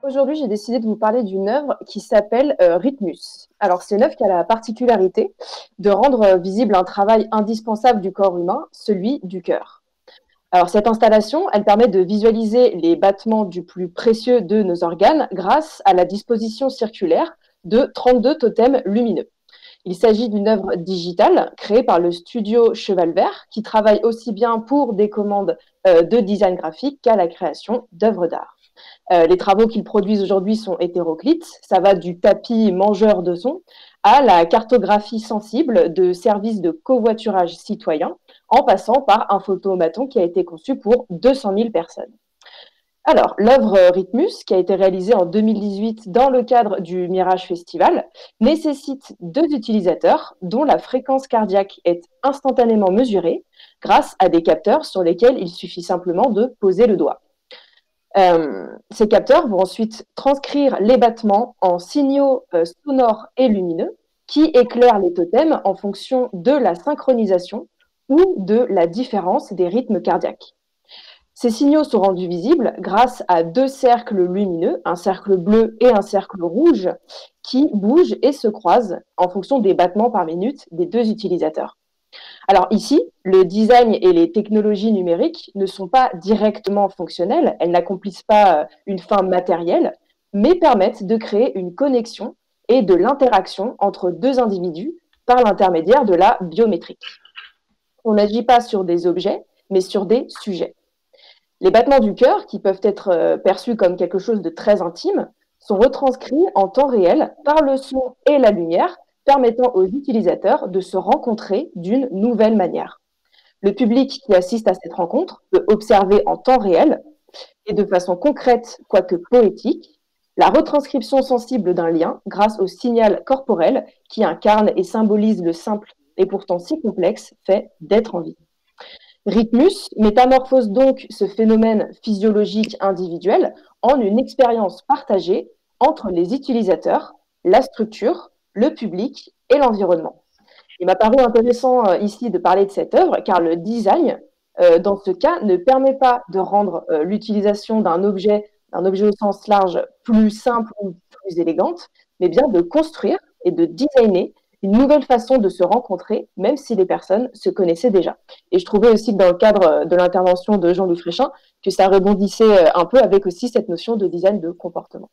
Aujourd'hui, j'ai décidé de vous parler d'une œuvre qui s'appelle Rhythmus. Alors, c'est une œuvre qui a la particularité de rendre visible un travail indispensable du corps humain, celui du cœur. Alors, cette installation, elle permet de visualiser les battements du plus précieux de nos organes grâce à la disposition circulaire de 32 totems lumineux. Il s'agit d'une œuvre digitale créée par le studio Cheval Vert qui travaille aussi bien pour des commandes de design graphique qu'à la création d'œuvres d'art. Les travaux qu'ils produisent aujourd'hui sont hétéroclites. Ça va du tapis mangeur de son à la cartographie sensible de services de covoiturage citoyen, en passant par un photomaton qui a été conçu pour 200 000 personnes. Alors, l'œuvre Rhythmus, qui a été réalisée en 2018 dans le cadre du Mirage Festival, nécessite deux utilisateurs dont la fréquence cardiaque est instantanément mesurée grâce à des capteurs sur lesquels il suffit simplement de poser le doigt. Ces capteurs vont ensuite transcrire les battements en signaux sonores et lumineux qui éclairent les totems en fonction de la synchronisation ou de la différence des rythmes cardiaques. Ces signaux sont rendus visibles grâce à deux cercles lumineux, un cercle bleu et un cercle rouge, qui bougent et se croisent en fonction des battements par minute des deux utilisateurs. Alors ici, le design et les technologies numériques ne sont pas directement fonctionnelles, elles n'accomplissent pas une fin matérielle, mais permettent de créer une connexion et de l'interaction entre deux individus par l'intermédiaire de la biométrie. On n'agit pas sur des objets, mais sur des sujets. Les battements du cœur, qui peuvent être perçus comme quelque chose de très intime, sont retranscrits en temps réel par le son et la lumière, permettant aux utilisateurs de se rencontrer d'une nouvelle manière. Le public qui assiste à cette rencontre peut observer en temps réel et de façon concrète, quoique poétique, la retranscription sensible d'un lien grâce au signal corporel qui incarne et symbolise le simple et pourtant si complexe fait d'être en vie. Rhythmus métamorphose donc ce phénomène physiologique individuel en une expérience partagée entre les utilisateurs, la structure, le public et l'environnement. Il m'a paru intéressant ici de parler de cette œuvre car le design, dans ce cas, ne permet pas de rendre l'utilisation d'un objet au sens large plus simple ou plus élégante, mais bien de construire et de designer une nouvelle façon de se rencontrer, même si les personnes se connaissaient déjà. Et je trouvais aussi que dans le cadre de l'intervention de Jean-Louis Fréchin, que ça rebondissait un peu avec aussi cette notion de design de comportement.